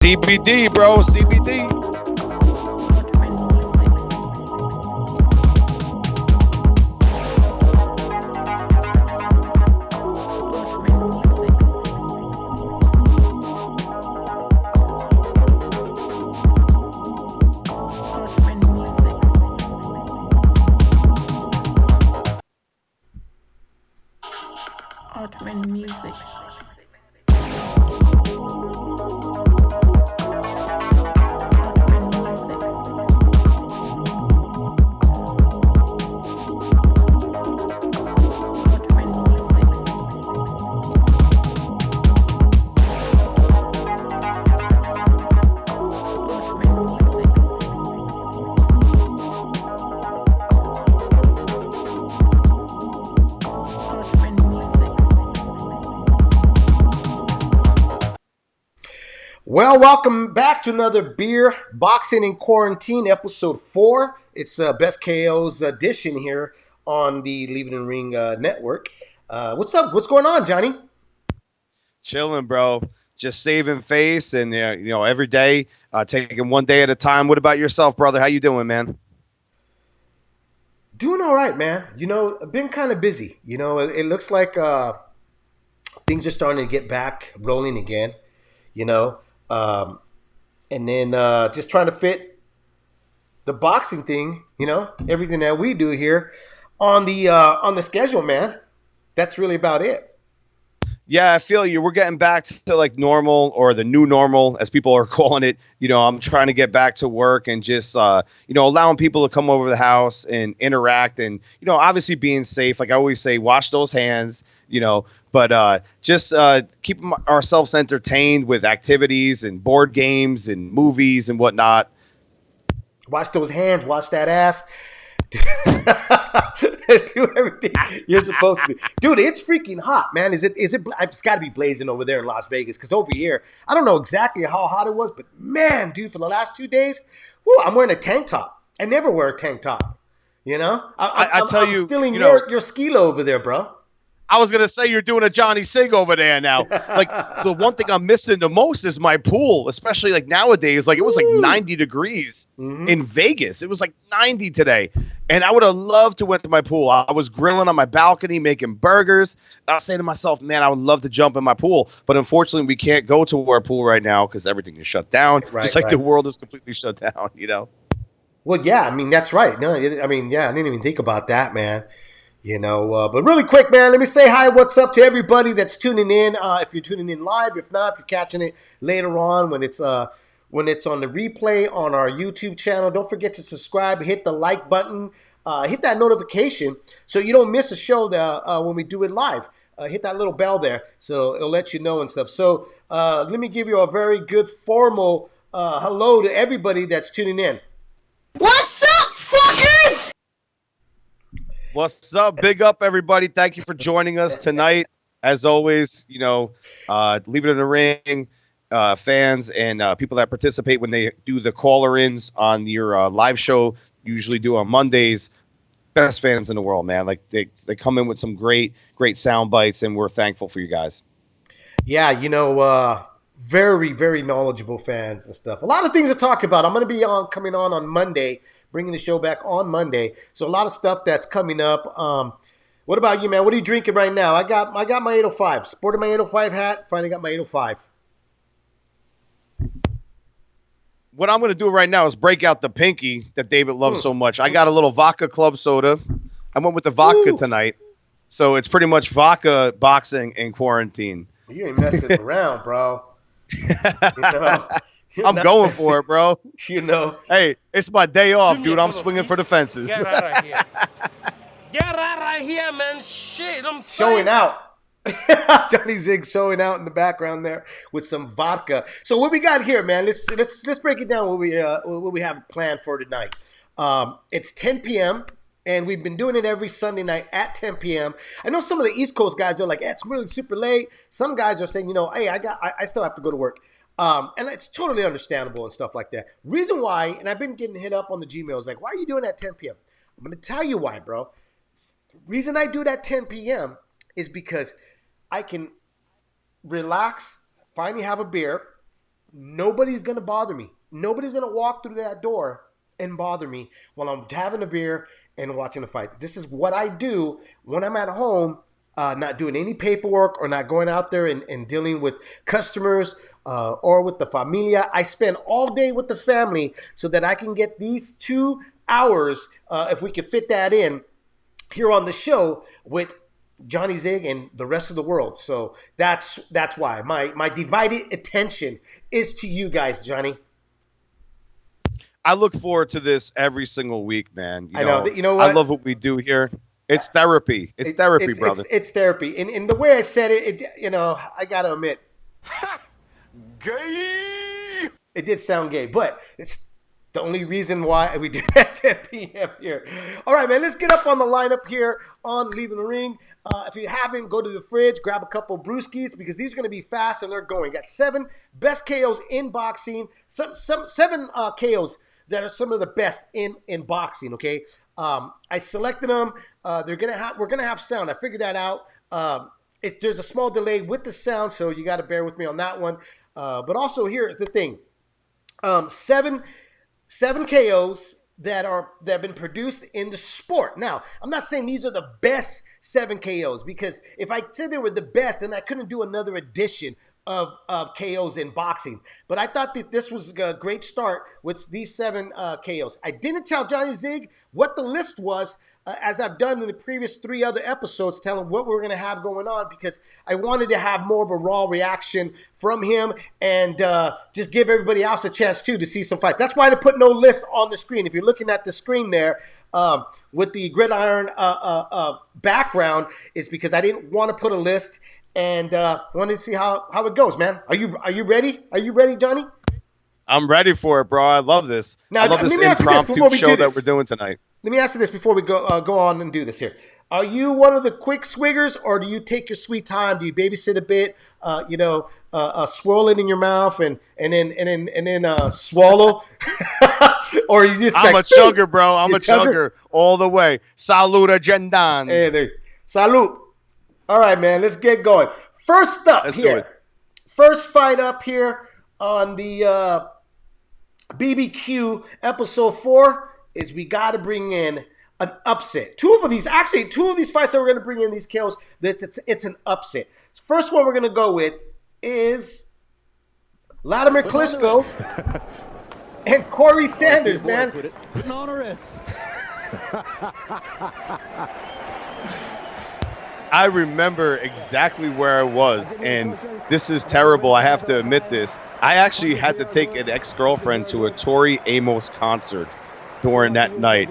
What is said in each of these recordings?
CBD, bro. CBD. Music. Well, welcome back to another Beer, Boxing, and Quarantine, episode 4. It's Best KO's edition here on the Leave It in Ring network. What's up? What's going on, Johnny? Chilling, bro. Just saving face and, every day, taking one day at a time. What about yourself, brother? How you doing, man? Doing all right, man. I've been kind of busy. It looks like things are starting to get back rolling again, and then just trying to fit the boxing thing, everything that we do here on the schedule, man. That's really about it. Yeah, I feel you. We're getting back to like normal, or the new normal, as people are calling it. I'm trying to get back to work and just, allowing people to come over the house and interact and, obviously being safe. Like I always say, wash those hands, but just keeping ourselves entertained with activities and board games and movies and whatnot. Wash those hands, wash that ass. Do everything you're supposed to do. Dude, it's freaking hot, man. It's got to be blazing over there in Las Vegas, because over here, I don't know exactly how hot it was, but man, dude, for the last 2 days, I'm wearing a tank top. I never wear a tank top, I tell you, I'm stealing your skilo over there, bro. I was going to say you're doing a Johnny Sig over there now. Like, the one thing I'm missing the most is my pool, especially like nowadays. Like, it was like 90 degrees in Vegas. It was like 90 today. And I would have loved to went to my pool. I was grilling on my balcony, making burgers. I was saying to myself, man, I would love to jump in my pool. But unfortunately, we can't go to our pool right now because everything is shut down. Just like the world is completely shut down, Well, yeah, I mean, that's right. No, I mean, yeah, I didn't even think about that, man. But really quick, man, let me say hi, what's up to everybody that's tuning in. If you're tuning in live, if not, if you're catching it later on when it's on the replay on our YouTube channel, don't forget to subscribe, hit the like button, hit that notification so you don't miss a show when we do it live. Hit that little bell there so it'll let you know and stuff. So let me give you a very good formal hello to everybody that's tuning in. What's up, fuckers? What's up? Big up, everybody. Thank you for joining us tonight. As always, Leave It in the Ring fans and people that participate when they do the caller-ins on your live show, usually do on Mondays. Best fans in the world, man. Like they come in with some great sound bites, and we're thankful for you guys. Yeah, very, very knowledgeable fans and stuff. A lot of things to talk about. I'm going to be coming on Monday, bringing the show back on Monday. So a lot of stuff that's coming up. What about you, man? What are you drinking right now? I got my 805. Sported my 805 hat. Finally got my 805. What I'm going to do right now is break out the pinky that David loves so much. I got a little vodka club soda. I went with the vodka tonight. So it's pretty much vodka, boxing, and quarantine. You ain't messing around, bro. I'm going for it, bro. Hey, it's my day off, dude. I'm swinging for the fences. Get out of here. Get out of here, man. Shit, I'm showing out. Johnny Zig showing out in the background there with some vodka. So what we got here, man? Let's break it down. What we have planned for tonight. It's 10 p.m. and we've been doing it every Sunday night at 10 p.m. I know some of the East Coast guys are like, it's really super late. Some guys are saying, hey, I still have to go to work. And it's totally understandable and stuff like that. Reason why, and I've been getting hit up on the Gmails, like, why are you doing that at 10 p.m.? I'm going to tell you why, bro. Reason I do that at 10 p.m. is because I can relax, finally have a beer, nobody's going to bother me. Nobody's going to walk through that door and bother me while I'm having a beer and watching the fights. This is what I do when I'm at home, not doing any paperwork or not going out there and dealing with customers or with the familia. I spend all day with the family so that I can get these 2 hours, if we can fit that in, here on the show with Johnny Zig and the rest of the world. So that's why my divided attention is to you guys, Johnny. I look forward to this every single week, man. I know. You know what? I love what we do here. It's therapy. It's therapy, brother. It's therapy. And the way I said it, I got to admit. Gay! It did sound gay, but it's the only reason why we do that 10 p.m. here. All right, man, let's get up on the lineup here on Leaving the Ring. If you haven't, go to the fridge, grab a couple brewskis because these are going to be fast and they're going. Got 7 best KOs in boxing, some 7 KOs that are some of the best in boxing. Okay, I selected them. We're gonna have sound. I figured that out. There's a small delay with the sound, so you got to bear with me on that one. But also here's the thing: 7 KOs that have been produced in the sport. Now, I'm not saying these are the best 7 KOs because if I said they were the best, then I couldn't do another edition of KOs in boxing. But I thought that this was a great start with these 7 KOs. I didn't tell Johnny Zig what the list was, as I've done in the previous 3 other episodes, telling what we're going to have going on because I wanted to have more of a raw reaction from him and just give everybody else a chance, too, to see some fights. That's why I put no list on the screen. If you're looking at the screen there with the gridiron background, is because I didn't want to put a list and wanted to see how it goes, man. Are you ready? Are you ready, Johnny? I'm ready for it, bro. I love this. Now, I love this impromptu show that we're doing tonight. Let me ask you this before we go on and do this here. Are you one of the quick swiggers, or do you take your sweet time? Do you babysit a bit? Swirl it in your mouth and then swallow, or you just? I'm a chugger, bro. I'm a chugger all the way. Salud, agendan. Hey, there. Salud. All right, man. Let's get going. First up here. First fight up here on the BBQ episode 4 is we got to bring in an upset. Two of these fights that we're going to bring in these KOs, it's an upset. First one we're going to go with is Vladimir Klitschko and Corey Sanders, man. Putting on a wrist. I remember exactly where I was, and this is terrible. I have to admit this. I actually had to take an ex-girlfriend to a Tori Amos concert during that night,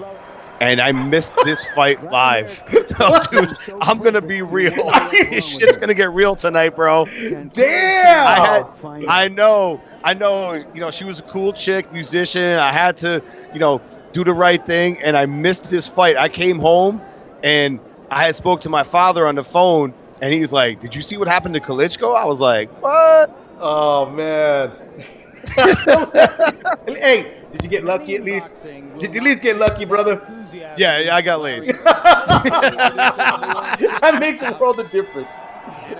and I missed this fight live. Oh, dude, I'm going to be real. This shit's going to get real tonight, bro. Damn! I know. She was a cool chick, musician. I had to, do the right thing, and I missed this fight. I came home, and I had spoke to my father on the phone, and he's like, "Did you see what happened to Klitschko?" I was like, "What?" Oh, man. Hey, did you get lucky at least? Did you at least get lucky, brother? Yeah, I got laid. That makes a world of difference.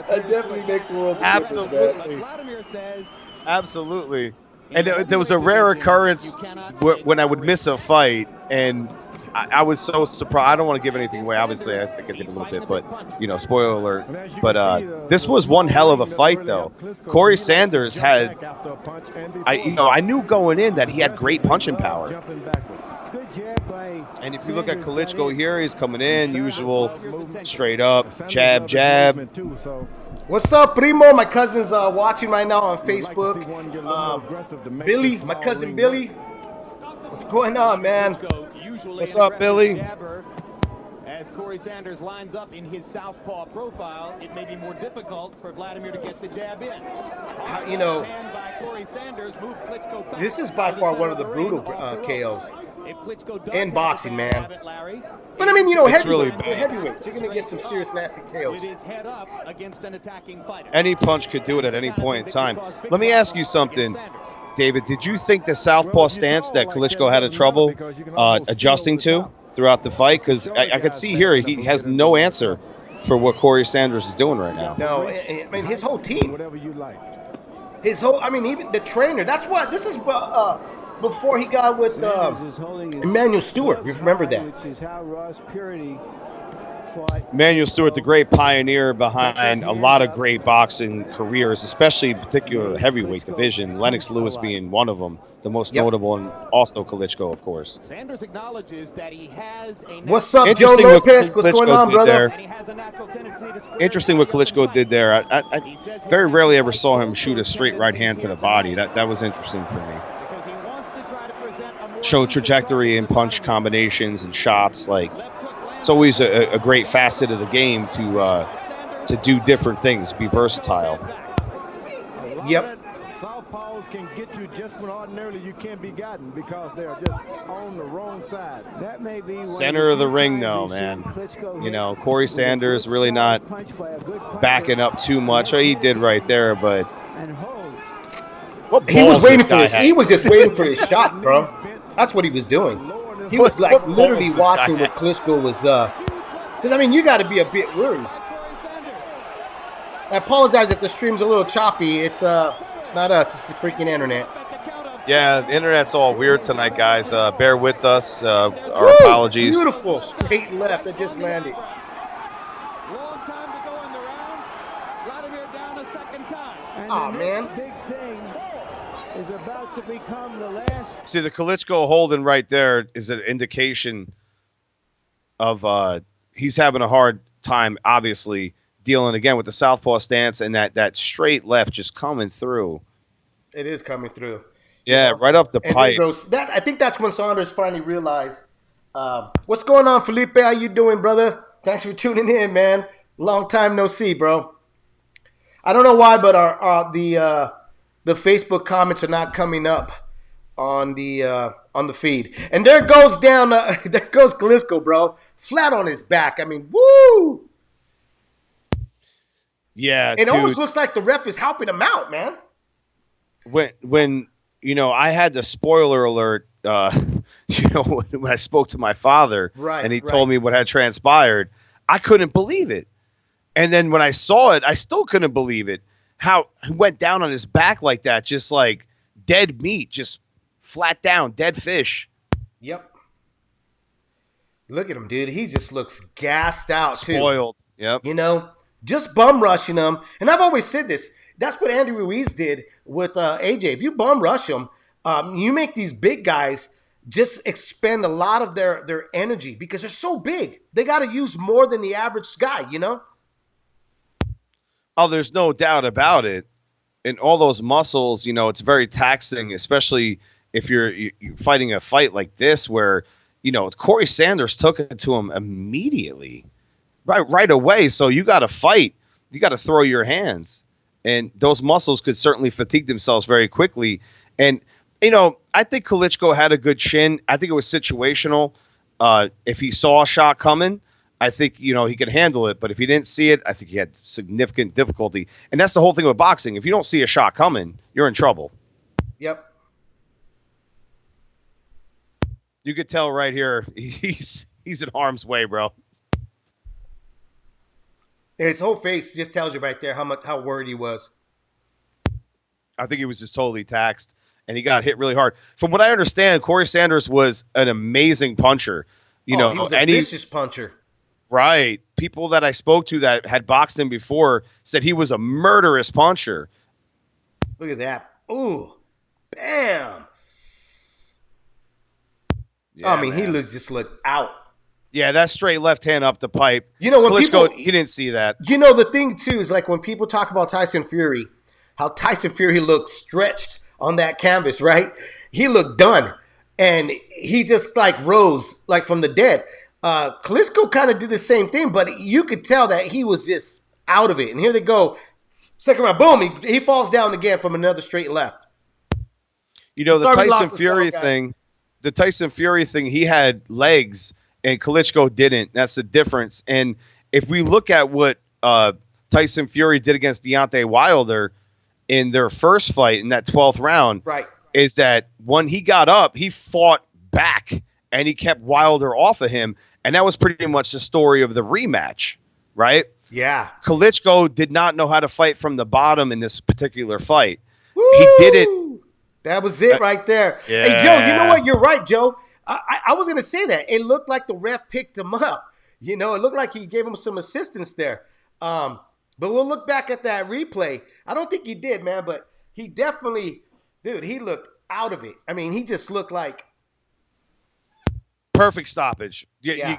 That definitely makes a world of difference. Absolutely. And there was a rare occurrence when I would miss a fight, and I was so surprised. I don't want to give anything away. Obviously, I think I did a little bit, but, spoiler alert. But this was one hell of a fight, though. Corey Sanders had, I knew going in that he had great punching power. And if you look at Klitschko here, he's coming in, usual, straight up, jab, jab. What's up, Primo? My cousin's watching right now on Facebook. Billy, my cousin Billy. What's going on, man? What's up, Billy? As Corey Sanders lines up in his southpaw profile, it may be more difficult for Vladimir to get the jab in. This is by far one of the brutal KOs in boxing, man. But I mean, heavyweights, you're going to get some serious nasty KOs. Any punch could do it at any point in time. Let me ask you something, David. Did you think the southpaw stance that Klitschko had trouble adjusting to throughout the fight? Because I could see here he has no answer for what Corey Sanders is doing right now. No, I mean, his whole team. His whole, I mean, even the trainer. That's what this is. Before he got with Emmanuel Stewart, you remember that? Which is how Ross Purity fought. Emmanuel Stewart, the great pioneer behind a lot of great boxing careers, especially in particular the heavyweight division. Lennox Lewis being one of them, the most notable, and also Klitschko, of course. Sanders acknowledges that he has a What's up, Joe Interesting Lopez? What's Klitschko going on, did brother? there. and he has a natural tendency to square Interesting what Klitschko did there. I very rarely ever saw him shoot a straight right hand to the body. That was interesting for me. because he wants to try to present a more Show trajectory and punch combinations and shots. Like, it's always a great facet of the game to do different things, be versatile. Yep. Southpaws can get you just when ordinarily you can't be gotten because they are just on the wrong side. That may be Center of the ring, though, man. You know, Corey Sanders really not backing up too much. Oh, he did right there, but what He was balls waiting this for guy his. had. He was just waiting for his shot, bro. That's what he was doing. He was like what balls literally this guy watching what had. Klitschko was. Because I mean, you got to be a bit worried. I apologize if the stream's a little choppy. It's not us. It's the freaking internet. Yeah, the internet's all weird tonight, guys. Bear with us. Our Woo! apologies. Beautiful straight left that just landed. long time to go in the round. Vladimir down a second time. And Aw, the man. next big thing is about to become the last. See, the Klitschko holding right there is an indication of he's having a hard time, obviously, dealing again with the southpaw stance and that straight left just coming through. It is coming through. Yeah, right up the And pipe. I think that's when Saunders finally realized. What's going on, Felipe? How you doing, brother? Thanks for tuning in, man. Long time no see, bro. I don't know why, but the Facebook comments are not coming up on the feed. And there goes there goes Klitschko, bro, flat on his back. I mean, woo! Yeah, It dude. almost looks like the ref is helping him out, man. When you know, I had the spoiler alert, you know, when I spoke to my father and he told me what had transpired, I couldn't believe it. And then when I saw it, I still couldn't believe it. How he went down on his back like that, just like dead meat, just flat down, dead fish. Yep. Look at him, dude. He just looks gassed out, too. Spoiled. Yep. You know, just bum rushing him. And I've always said this. That's what Andy Ruiz did with AJ. If you bum rush him, you make these big guys just expend a lot of their energy because they're so big. They got to use more than the average guy, you know? Oh, there's no doubt about it. And all those muscles, you know, it's very taxing, especially if you're fighting a fight like this where, you know, Corey Sanders took it to him immediately, right away. So you got to fight. You got to throw your hands. And those muscles could certainly fatigue themselves very quickly. And, you know, I think Klitschko had a good chin. I think it was situational. If he saw a shot coming, I think, you know, he could handle it. But if he didn't see it, I think he had significant difficulty. And that's the whole thing with boxing. If you don't see a shot coming, you're in trouble. Yep. You could tell right here, he's in harm's way, bro. His whole face just tells you right there how worried he was. I think he was just totally taxed, and he got hit really hard. From what I understand, Corey Sanders was an amazing puncher. You know, he was a vicious puncher. Right. People that I spoke to that had boxed him before said he was a murderous puncher. Look at that. Ooh. Bam. Yeah, I mean, he just looked out. Yeah, that straight left hand up the pipe. You know, when Klitschko, he didn't see that. You know, the thing, too, is like when people talk about Tyson Fury, how Tyson Fury looked stretched on that canvas, right? He looked done. And he just, like, rose, like, from the dead. Klitschko kind of did the same thing, but you could tell that he was just out of it. And here they go. Second round, boom, he falls down again from another straight left. You know, the Tyson Fury thing, he had legs. And Klitschko didn't. That's the difference. And if we look at what Tyson Fury did against Deontay Wilder in their first fight in that 12th round, right, is that when he got up, he fought back and he kept Wilder off of him. And that was pretty much the story of the rematch, right? Yeah. Klitschko did not know how to fight from the bottom in this particular fight. he did it. That was it right there. Yeah. Hey, Joe, you know what? You're right, Joe. I was going to say that. It looked like the ref picked him up. You know, it looked like he gave him some assistance there. But we'll look back at that replay. I don't think he did, man, but he definitely, dude, he looked out of it. I mean, he just looked like. Perfect stoppage. You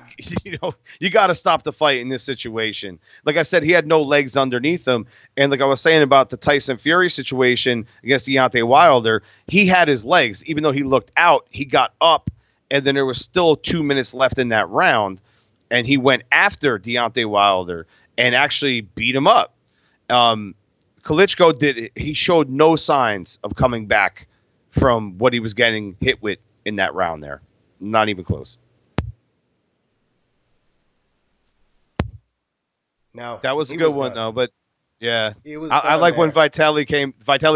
know, you got to stop the fight in this situation. Like I said, he had no legs underneath him. And like I was saying about the Tyson Fury situation against Deontay Wilder, he had his legs. Even though he looked out, he got up, and then there was still 2 minutes left in that round, and he went after Deontay Wilder and actually beat him up. Klitschko he showed no signs of coming back from what he was getting hit with in that round there. Not even close. No, that was a good one though, but yeah, I like when Vitelli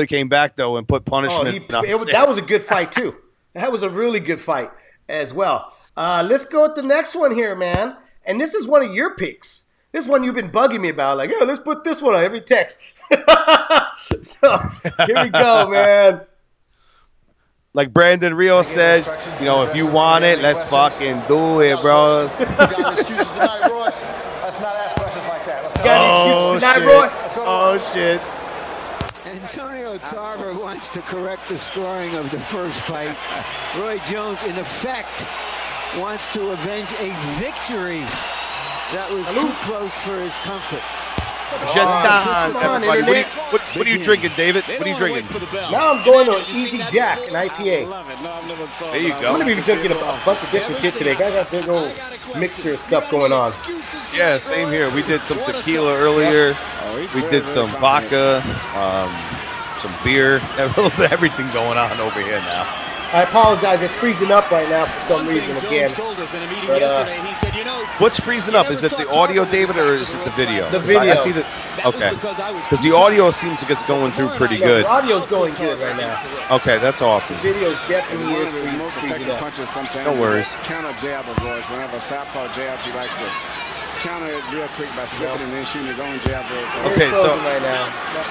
came back though and put punishment. That was a good fight too. That was a really good fight as well. Let's go with the next one here, man. And this is one of your picks. This one you've been bugging me about. Like, let's put this one on every text. So here we go, man. Like Brandon Rio said, you know, if you want it, let's fucking do it, bro. You got excuses tonight, Roy? Let's not ask questions like that. Let's Oh, shit. Antonio Tarver wants to correct the scoring of the first fight. Roy Jones, in effect, wants to avenge a victory that was too close for his comfort. Everybody. What are you drinking, David? What are you drinking? Now I'm going to an Easy Jack, an IPA. There you go. I'm going to be drinking a bunch of different shit today. I got a big old mixture of stuff going on. Yeah, same here. We did some tequila earlier. We did some vodka, some beer. A little bit of everything going on over here now. I apologize. It's freezing up right now for some reason again. But, what's freezing up? Is it the audio, David, or is it the video? The video. I see that. Okay. Because the audio seems like it's going through pretty good. The audio's going good right now. Okay, that's awesome. The video's definitely is freezing up. No worries. Counter jab of Royce. Whenever southpaw jabs, he likes to counter it real quick by slipping and then shooting his own jab. Okay, so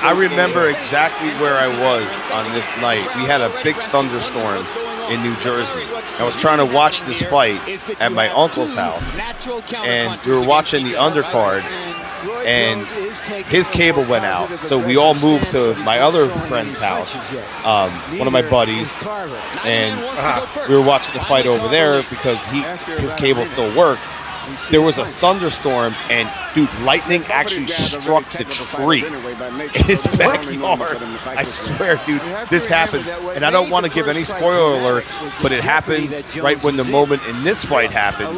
I remember exactly where I was on this night. We had a big thunderstorm in New Jersey. I was trying to watch this fight at my uncle's house, and we were watching the undercard, and his cable went out. So we all moved to my other friend's house, one of my buddies, and we were watching the fight over there because his cable still worked. There was a thunderstorm, and dude, lightning actually struck the tree in his backyard. I swear, dude, this happened, and I don't want to give any spoiler alerts, but it happened right when the moment in this fight happened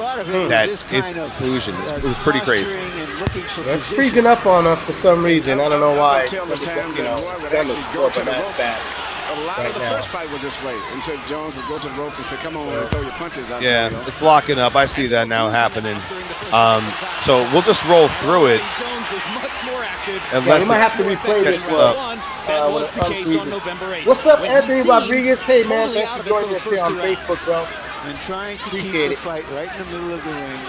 that is the conclusion. It was pretty crazy. It's freezing up on us for some reason. I don't know why. A lot of the first fight was this way until Jones would go to the ropes and say, come on, throw your punches out. Yeah, it's locking up. I see that now happening. So we'll just roll through it. Unless we might have to replay this one. What's up, Anthony Rodriguez? Hey, man, thanks for joining us here on Facebook, bro. And trying to keep the fight right in the middle of the ring.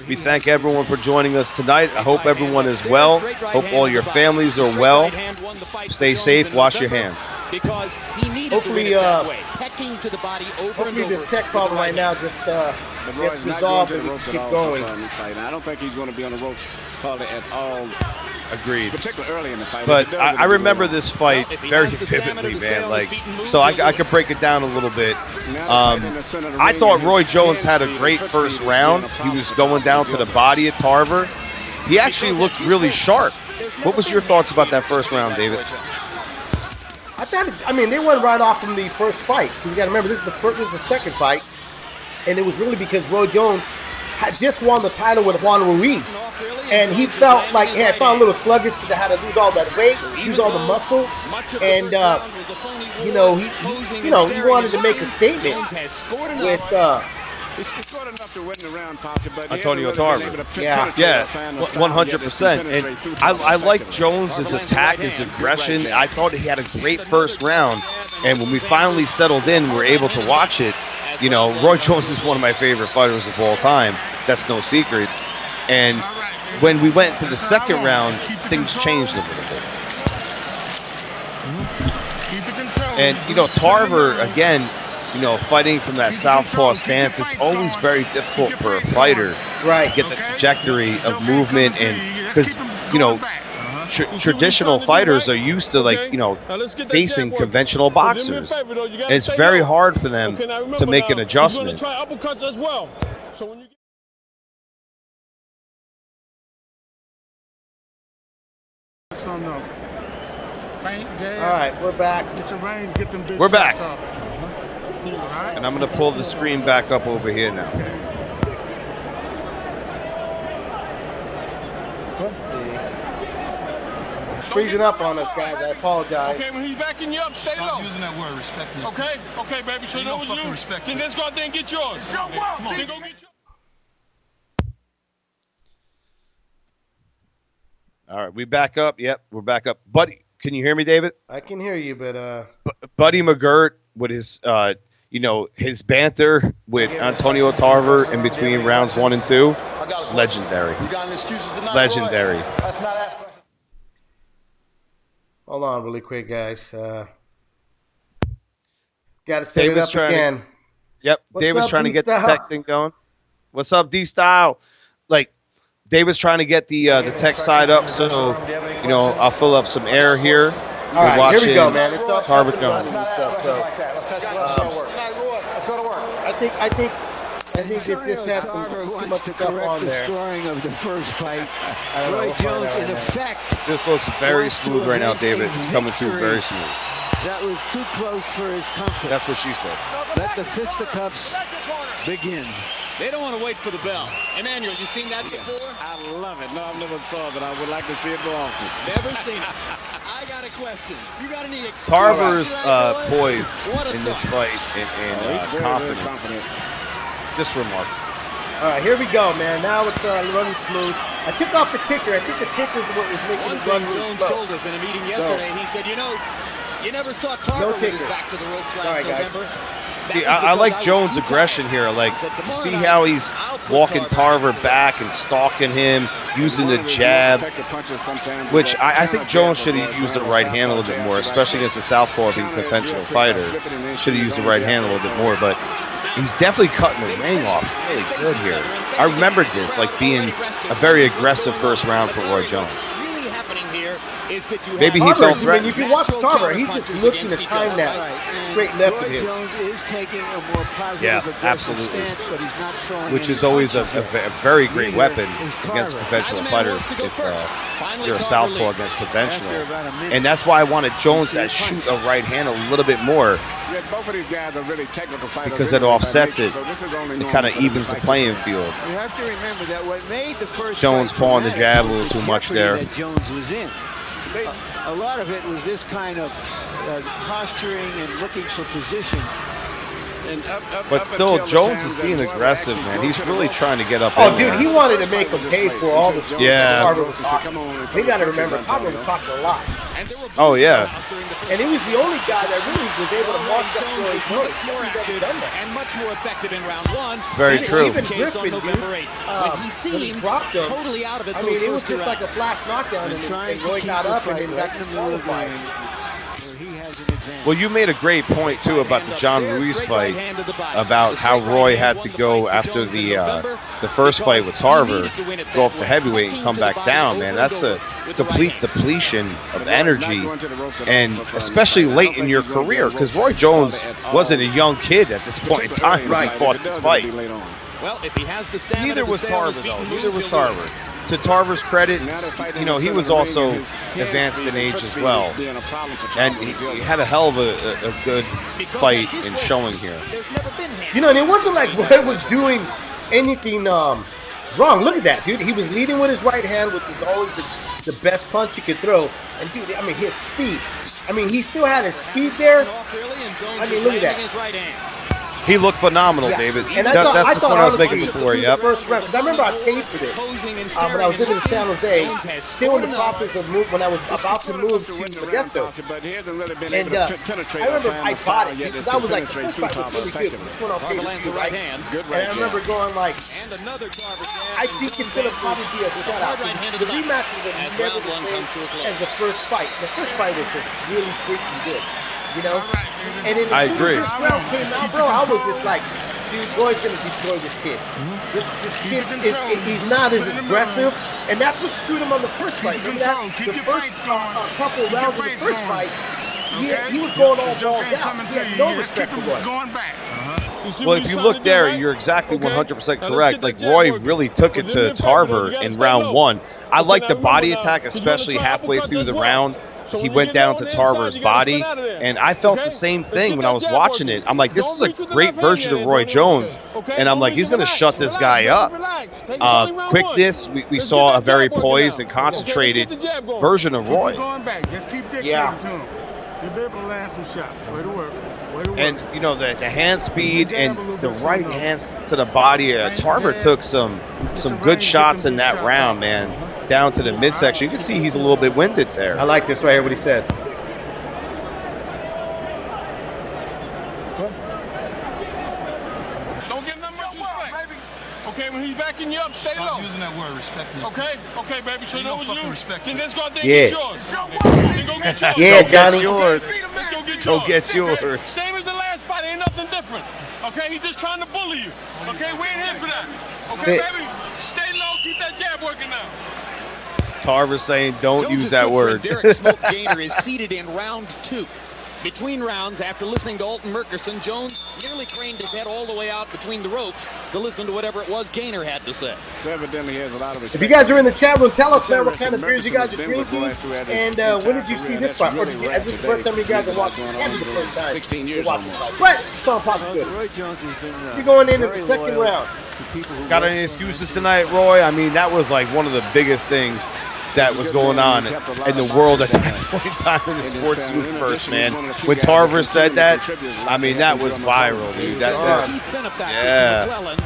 We thank everyone for joining us tonight. I hope everyone is well. Hope all your families are well. Stay safe. Wash your hands. Hopefully this tech problem right now just gets resolved and we keep going. I don't think he's going to be on the ropes probably at all. Agreed. Particularly early in the fight. But I remember this fight very vividly, man. Like, so I could break it down a little bit. I thought Roy Jones had a great first round. He was going down to the body at Tarver. He actually looked really sharp. What was your thoughts about that first round, David? I thought, they went right off from the first fight. Because you got to remember, this is the second fight, and it was really because Roy Jones had just won the title with Juan Ruiz, and he felt like, hey, I felt a little sluggish because I had to lose all that weight, lose all the muscle, and he wanted to make a statement with Antonio Tarver. Yeah, 100%. And I like Jones's attack, his aggression. I thought he had a great first round, and when we finally settled in, we were able to watch it. You know, Roy Jones is one of my favorite fighters of all time. That's no secret. And when we went to the second round, things changed a little bit. And, you know, Tarver, again, you know, fighting from that southpaw stance is always very difficult for a fighter to get the trajectory of movement. And because, you know, traditional fighters are used to, like, you know, facing conventional boxers. And it's very hard for them to make an adjustment. All right, we're back. We're back. And I'm going to pull the screen back up over here now. It's freezing up on us, guys. I apologize. Okay, when he's backing you up, stay low. Stop using that word, respect me. Okay, baby. So that was you. Then let's go out there and get yours. Come on, then go get yours. All right, we back up. Yep, we're back up. Buddy, can you hear me, David? I can hear you, but Buddy McGirt with his, you know, his banter with Antonio Tarver in between rounds 1 and 2, legendary. Legendary. Hold on really quick, guys. Got to set David's it up again. Yep, David's trying to get the tech thing going. What's up, D-Style? Like, David's trying to get the tech side up, so, you know, I'll fill up some air here. All right, here we go, man. It's up. Tarver Jones. Let's go to work. I think it just had some too much stuff on the there. scoring of the first fight. Roy Jones, in effect, This looks very smooth right now, David. It's coming through very smooth. That was too close for his comfort. That's what she said. Let the fisticuffs begin. They don't want to wait for the bell. Emmanuel, you seen that before? I love it. No, I've never saw it, but I would like to see it more often. Never seen it. I got a question. You got any experience? Tarver's poise in this fight and confidence, just remarkable. All right, here we go, man. Now it's running smooth. I took off the ticker. I think the ticker is what was making it run really Jones slow. told us in a meeting yesterday. He said, you know, you never saw Tarver with his back to the ropes last November. See, I like Jones' aggression here. Like, you see how he's walking Tarver back and stalking him, using the jab, which I think Jones should have used the right hand a little bit more, especially against a southpaw being a conventional fighter. Should have used the right hand a little bit more, but he's definitely cutting the ring off really good here. I remembered this, like, being a very aggressive first round for Roy Jones. Maybe he felt threatened. If you watch Tarver, he's just looking to time that straight left of his. Jones is taking a more positive, Yeah, absolutely. Stance, but he's not showing which is always a very great weapon against conventional fighters if you're a southpaw against conventional. And that's why I wanted Jones to shoot a right hand a little bit more. Both of these guys are really technical fighters. Because it offsets it. It kind of evens the playing field. You have to remember that what made the first Jones pawing the jab a little too much there. That Jones was in. A lot of it was this kind of posturing and looking for position. But still, Jones is being aggressive, man. He's really trying to get up. Oh, dude, he wanted to make him pay for all the shit Tarver was talking. You got to remember, Tarver was talking a lot. Oh, yeah. And he was the only guy that really was able to mark up Roy Jones. And much more effective in round 1. Very true. Even Griffin, dude, when he dropped him, totally out of it. I mean, it was just like a flash knockdown, and Roy got up and then got disqualified. Well, you made a great point, too, about the John Ruiz fight, about how Roy had to go after the first fight with Tarver, go up to heavyweight and come back down, man. That's a complete depletion of energy, and especially late in your career, because Roy Jones wasn't a young kid at this point in time when he fought this fight. Well, if he has the stamina, neither was Tarver, though. Neither was Tarver. To Tarver's credit, you know, he was also advanced in age as well. And he had a hell of a good fight in showing here. You know, and it wasn't like Roy was doing anything wrong. Look at that, dude. He was leading with his right hand, which is always the best punch you could throw. And, dude, I mean, his speed. I mean, he still had his speed there. I mean, look at that. He looked phenomenal, David. And that's the point I was making before. Yep. First round, because I remember I paid for this when I was living in San Jose, still in the process of when I was about to move to Modesto. And I remember I bought it because I was like, the first fight was really good. This one I'll pay for, right? And I remember going like, I think it's going to probably be a shutout. The rematches are never the same as the first fight. The first fight was just really freaking good. You know? And then I as soon agree. as this round came out, bro, I was just like, dude, Roy's going to destroy this kid. This kid, he's not as aggressive, and that's what screwed him on the first fight. Remember that? The first couple rounds of the first fight, he was going all balls out. He had no respect for Roy. Well, if you look there, you're exactly 100% correct. Like, Roy really took it to Tarver in round 1. I like the body attack, especially halfway through the round. He went down to Tarver's body, and I felt the same thing when I was watching it. I'm like, this is a great version of Roy Jones, and I'm like, he's going to shut this guy up. Quickness, we saw a very poised and concentrated version of Roy. Yeah. You'll be able to land some shots. Way to work. And, you know, the hand speed and the right hands to the body. Tarver took some good shots in that round, man, down to the midsection. You can see he's a little bit winded there. I like this right here, what he says. Don't get that much respect. Okay, when he's backing you up, stay low. Using that word, respect me. Okay, baby. So you know what you do? Respect Then let's go out there Yeah. and get yours. Then go get yours. Yeah, Johnny. Yours. Let's go get yours. Go get yours. Okay? Same as the last fight. Ain't nothing different. Okay, he's just trying to bully you. Okay, we ain't here for that. Okay, Hey. baby. Stay low. Keep that jab working now. Tarver saying, don't Jones use is that good word. for Derek Smoke Gaynor is seated in round 2. Between rounds, after listening to Alton Murkerson, Jones nearly craned his head all the way out between the ropes to listen to whatever it was Gaynor had to say. So evidently he has a lot of respect. If you guys are in the chat room, tell us, man, what kind of beers you guys are drinking, and when did you see this fight? Or is this the first time you guys are watching? It can't be the first time 16 you're years watching almost. the fight. But it's all possibility. Roy Jones has been You're going in the very second loyal round. to people who Got love any him. excuses tonight, Roy? I mean, that was like one of the biggest things that was going on in the world at that point in time in the sports universe, man. When Tarver said that, I mean, that was viral, dude. Chief benefactor yeah. from McClellan,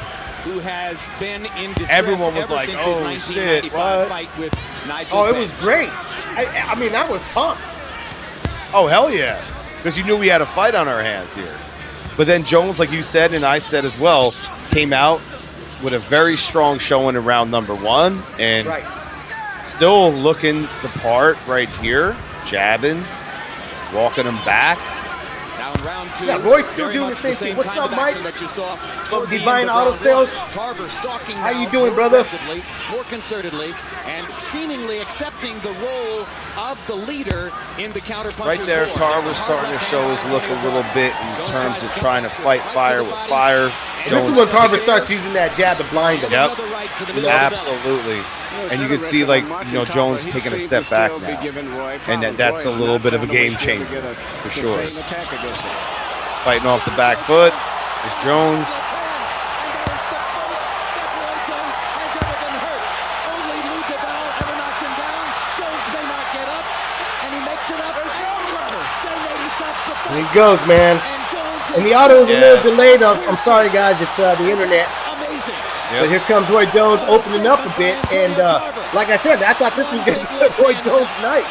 who has been in distress Everyone was ever like, since oh, his shit, 1995 what? fight with Nigel Oh, it Benn. was great. I mean, I was pumped. Oh, hell yeah. Because you knew we had a fight on our hands here. But then Jones, like you said, and I said as well, came out with a very strong showing in round number 1. And Right. still looking the part right here, jabbing, walking him back. Now in round 2, Yeah, Roy's still very doing much the same thing. What's kind up, of action Mike? That you saw From toward the Divine end of Auto round Sales. 1. Tarver stalking How now you doing, more brother? aggressively, more concertedly, and seemingly accepting the role of the leader in the counterpuncher's Right there, war. Tarver's starting to show his look a little bit in terms of trying to fight fire with fire. This is when Tarver starts using that jab to blind him. Yep, Another right to the middle of the belly. absolutely. And you can see, like, you know, Jones taking a step back now. And that's a little bit of a game changer, for sure. Fighting off the back foot is Jones. There he goes, man. And the audio is a little delayed. I'm sorry, guys. It's the internet. But here comes Roy Jones opening up a bit. And like I said, I thought this was going to be Roy Jones' night.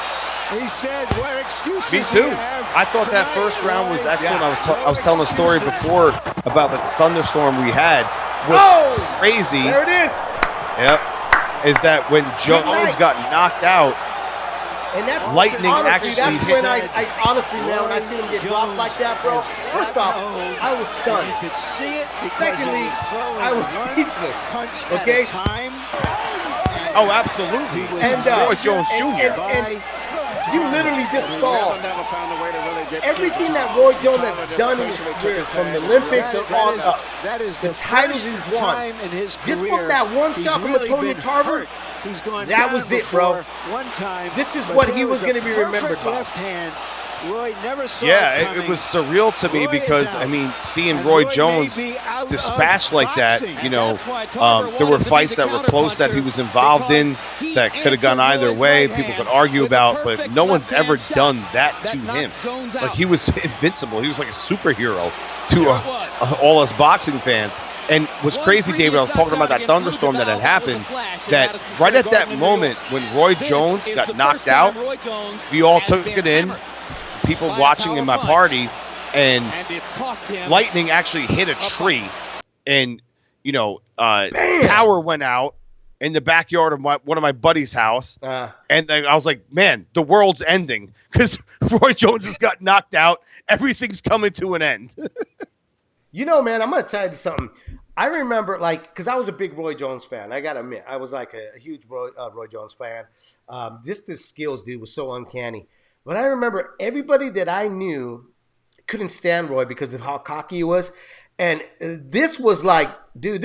He said, "What excuses Me do too. you have I thought that tonight?" first round was excellent. Yeah. I was telling a story before about the thunderstorm we had. What's crazy, There it is. yep, is that when Jones got knocked out, And that's Lightning honestly, actually that's hit. when I honestly, man, when I seen him get dropped like that, bro. First off, I was stunned. You could see it because Secondly, he was throwing I was one speechless. punch Okay? at a time. oh, absolutely, And Roy Jones Jr. and you literally just saw everything that Roy Jones has done in his career, from the Olympics and on up. That is the titles first he's won. time in his Just career from that one he's shot from really Antonio been Tarver, hurt. He's gone that down was it, bro. before one time. This is but what there he was a gonna be remembered perfect by. left hand. Roy never saw Yeah, it it coming. was surreal to me Roy because, is I out. mean, seeing And Roy Roy Jones may be out dispatched of like that, boxing. you know, That's why Tarver there were wanted to be fights the that were close that he was involved in because that he could have gone answered either Roy's way. right People hand could argue with a about, but perfect no one's left-hand ever shot done that to knocked him. Jones Like, out. he was invincible. He was like a superhero to Sure was. all us boxing fans. And what's One crazy, David, I was previous talking about that knockout against thunderstorm that had Luther Val, happened, that was a flash in that Madison right Square at that Garden in New moment York. when Roy This Jones is got the knocked first time out, Roy Jones we all has took been it in, hammered people by a watching power in my punch. party, and it's cost him lightning actually hit a tree, and you know, power went out in the backyard of one of my buddy's house, and then I was like, man, the world's ending because Roy Jones just got knocked out everything's coming to an end. You know, man, I'm going to tell you something. I remember, like, because I was a big Roy Jones fan. I got to admit, I was like a huge Roy Jones fan. Just his skills, dude, was so uncanny. But I remember everybody that I knew couldn't stand Roy because of how cocky he was. And this was like, dude,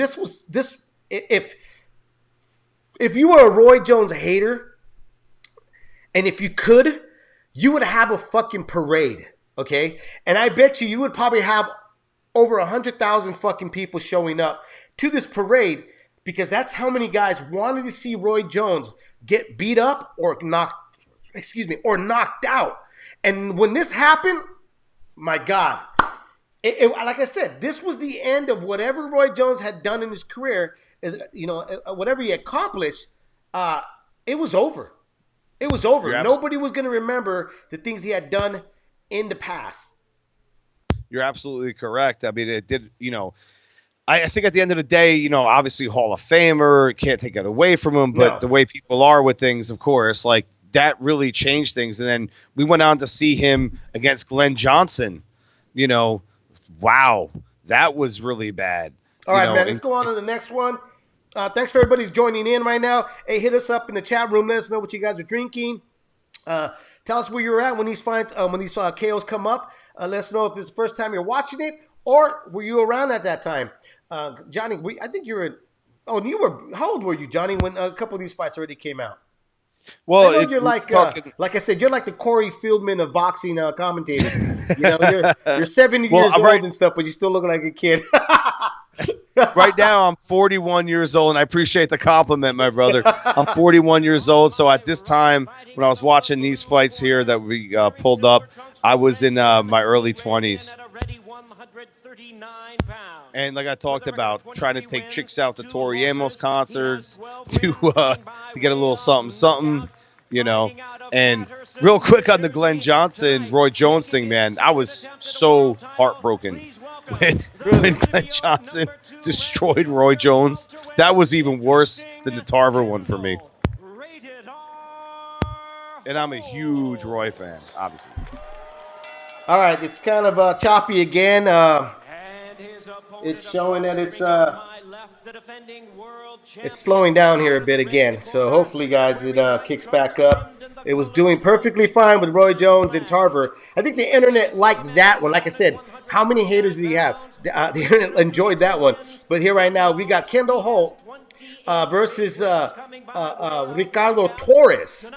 if you were a Roy Jones hater, and if you could, you would have a fucking parade, okay? And I bet you would probably have over 100,000 fucking people showing up to this parade because that's how many guys wanted to see Roy Jones get beat up or knocked out. And when this happened, my God, like I said, this was the end of whatever Roy Jones had done in his career. Whatever he accomplished, it was over. It was over. Nobody was going to remember the things he had done in the past. You're absolutely correct. I mean, it did, I think at the end of the day, obviously Hall of Famer, can't take it away from him, but the way people are with things, of course, like that really changed things. And then we went on to see him against Glenn Johnson. Wow, that was really bad. All right, man, let's go on to the next one. Thanks for everybody who's joining in right now. Hey, hit us up in the chat room. Let us know what you guys are drinking. Tell us where you're at when these KOs come up. Let us know if this is the first time you're watching it or were you around at that time. Johnny, I think you were. How old were you, Johnny, when a couple of these fights already came out? Well, I know you're like I said, you're like the Corey Fieldman of boxing commentators. You're 70 years old and stuff, but you still look like a kid. Right now, I'm 41 years old, and I appreciate the compliment, my brother. I'm 41 years old, so at this time, when I was watching these fights here that we pulled up, I was in my early 20s. And like I talked about, trying to take chicks out to Tori Amos concerts to get a little something, And real quick on the Glenn Johnson, Roy Jones thing, man, I was so heartbroken when Glenn Johnson destroyed Roy Jones. That was even worse than the Tarver one for me. And I'm a huge Roy fan, obviously. All right, it's kind of choppy again. It's showing that it's slowing down here a bit again. So hopefully, guys, it kicks back up. It was doing perfectly fine with Roy Jones and Tarver. I think the internet liked that one. Like I said, how many haters did he have? The internet enjoyed that one. But here right now, we got Kendall Holt versus Ricardo Torres.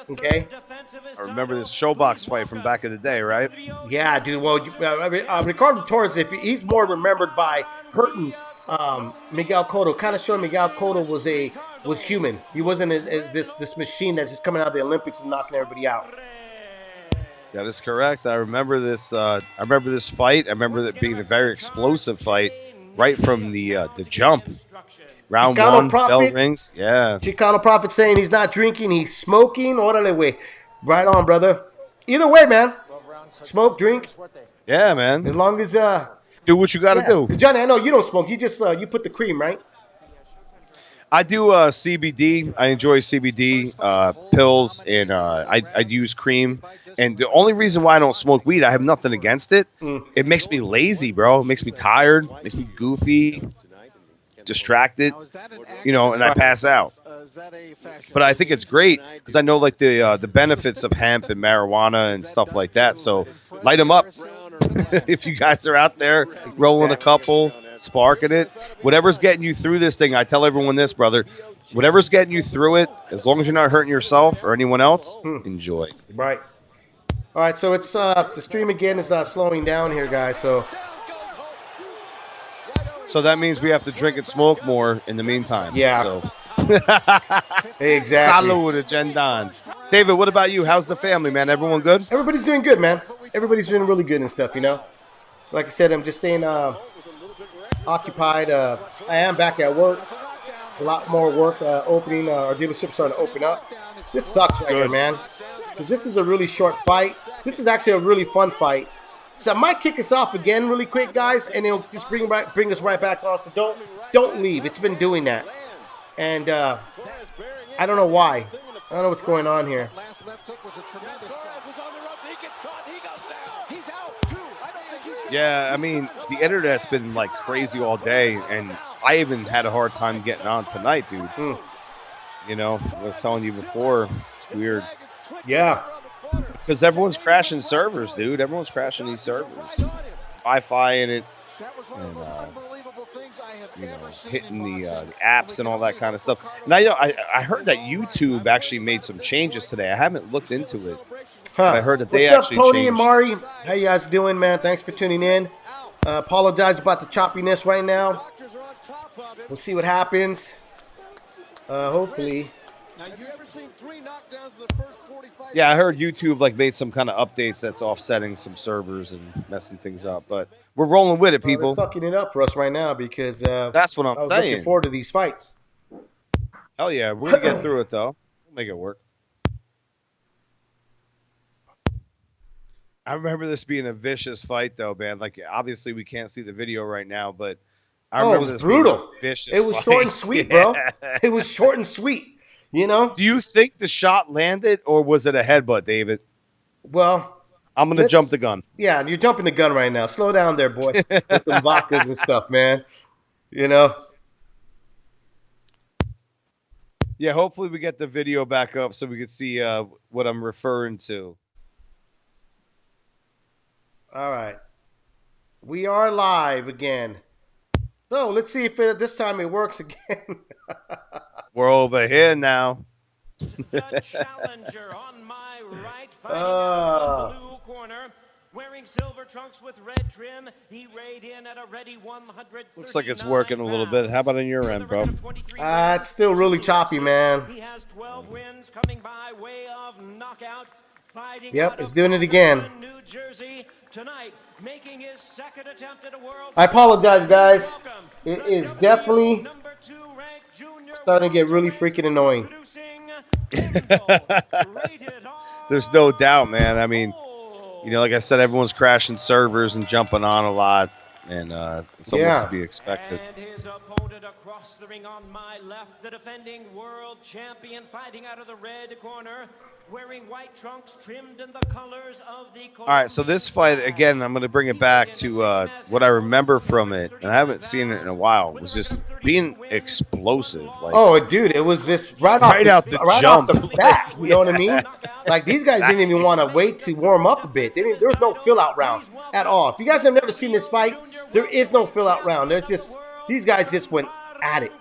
Okay. I remember this showbox fight from back in the day, right? Yeah, dude. Well, Ricardo Torres, if he's more remembered by hurting Miguel Cotto, kind of showing Miguel Cotto was human. He wasn't this machine that's just coming out of the Olympics and knocking everybody out. That is correct. I remember this. I remember this fight. I remember it being a very explosive fight, right from the jump. Round Chicano one, Prophet, bell rings. Yeah. Chicano Prophet saying he's not drinking, he's smoking. Orale, way. Right on, brother. Either way, man. Smoke, drink. Yeah, man. As long as do what you got to do. Johnny, I know you don't smoke. You just you put the cream, right? I do CBD. I enjoy CBD pills, and I use cream. And the only reason why I don't smoke weed, I have nothing against it. It makes me lazy, bro. It makes me tired. Makes me goofy, distracted, and I pass out. But I think it's great because I know like the benefits of hemp and marijuana and stuff like that. So light them up. If you guys are out there rolling a couple, sparking it, whatever's getting you through this thing, I tell everyone this, brother, whatever's getting you through it, as long as you're not hurting yourself or anyone else, enjoy. Right. All right, so it's the stream again is slowing down here, guys. So that means we have to drink and smoke more in the meantime. Yeah. So. Exactly. Salud, Agendan. David, what about you? How's the family, man? Everyone good? Everybody's doing good, man. Everybody's doing really good and stuff, Like I said, I'm just staying occupied. I am back at work. A lot more work opening. Our dealership's starting to open up. This sucks right here, man. Because this is a really short fight. This is actually a really fun fight. So I might kick us off again really quick, guys, and it'll just bring us right back on. So don't leave. It's been doing that. And I don't know why. I don't know what's going on here. Yeah, I mean, the internet's been like crazy all day, and I even had a hard time getting on tonight, dude. You know, I was telling you before, it's weird. Yeah. Because everyone's crashing servers, dude. Everyone's crashing these servers. Wi-Fi in it, and you know, hitting the apps and all that kind of stuff. And I heard that YouTube actually made some changes today. I haven't looked into it. But I heard that they What's actually up, Tony changed. and Mari? How you guys doing, man? Thanks for tuning in. Apologize about the choppiness right now. We'll see what happens. Hopefully. Yeah, I heard YouTube like made some kind of updates that's offsetting some servers and messing things up. But we're rolling with it, people. They're fucking it up for us right now because that's what I'm I was saying. looking forward to these fights. Hell yeah, we're gonna get through it though. We'll make it work. I remember this being a vicious fight, though, man. Like, obviously, we can't see the video right now, but I remember it was this brutal. Being a vicious it was fight. short and sweet, bro. It was short and sweet. You know? Do you think the shot landed, or was it a headbutt, David? Well, I'm gonna jump the gun. Yeah, you're jumping the gun right now. Slow down there, boy. With them vodkas and stuff, man. You know? Yeah, hopefully we get the video back up so we can see what I'm referring to. All right. We are live again. So let's see if this time it works again. We're over here now. The challenger on my right, fighting out of the blue corner, wearing silver trunks with red trim. He weighed in at a ready 100. Looks like it's working a little bit. How about on your end, bro? It's still really choppy, man. He has 12 wins coming by way of knockout. Yep, it's doing it again. New Jersey tonight, making his second attempt at a world. I apologize, guys. It is definitely starting to get really freaking annoying. There's no doubt, man. I mean, you know, like I said, everyone's crashing servers and jumping on a lot, and it's almost to be expected. And his opponent across the ring on my left, the defending world champion, fighting out of the red corner, wearing white trunks trimmed in the colors of the. All right, so this fight, again, I'm going to bring it back to what I remember from it, and I haven't seen it in a while, was just being explosive. Like, dude, it was just right off the bat. You know what I mean? Like, these guys didn't even want to wait to warm up a bit. There was no fill-out round at all. If you guys have never seen this fight, there is no fill-out round. These guys just went at it.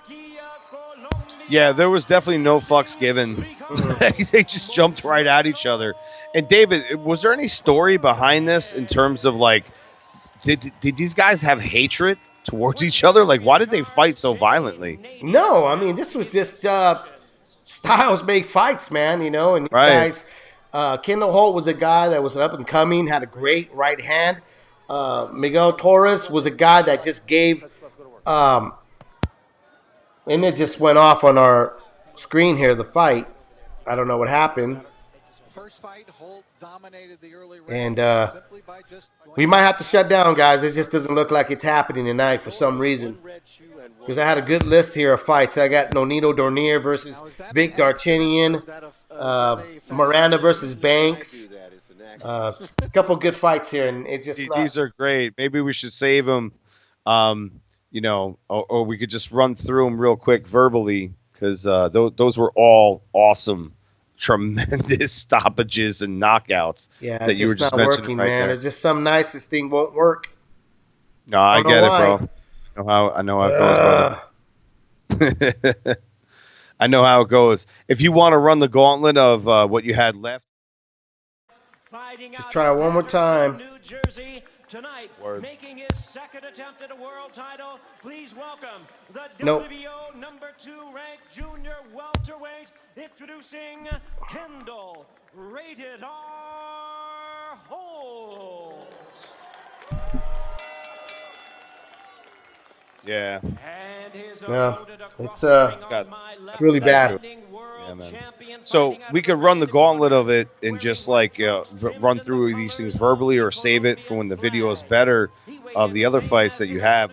Yeah, there was definitely no fucks given. They just jumped right at each other. And David, was there any story behind this in terms of like, did these guys have hatred towards each other? Like, why did they fight so violently? No, I mean, this was just styles make fights, man. You know, and guys, Kendall Holt was a guy that was up and coming, had a great right hand. Miguel Torres was a guy that just gave. And it just went off on our screen here, the fight. I don't know what happened. First fight, Holt dominated the early round. And we might have to shut down, guys. It just doesn't look like it's happening tonight for some reason. Because I had a good list here of fights. I got Nonito Doniare versus Vic Darchinyan. Miranda versus Banks. A couple good fights here. And it just these are great. Maybe we should save them. You know, or we could just run through them real quick verbally, because those were all awesome, tremendous stoppages and knockouts. Yeah, that you were just not mentioning working, right man. there. There's just some nice. This thing won't work. No, I get it, bro. I know how it goes, brother. I know how it goes. If you want to run the gauntlet of what you had left, just try it one more time. New Jersey tonight, making his second attempt at a world title. Please welcome the WBO number 2 ranked junior welterweight, introducing Kendall Rated R Holt. yeah. It's really bad. Yeah, man. So we could run the gauntlet of it and just like run through these things verbally, or save it for when the video is better of the other fights that you have.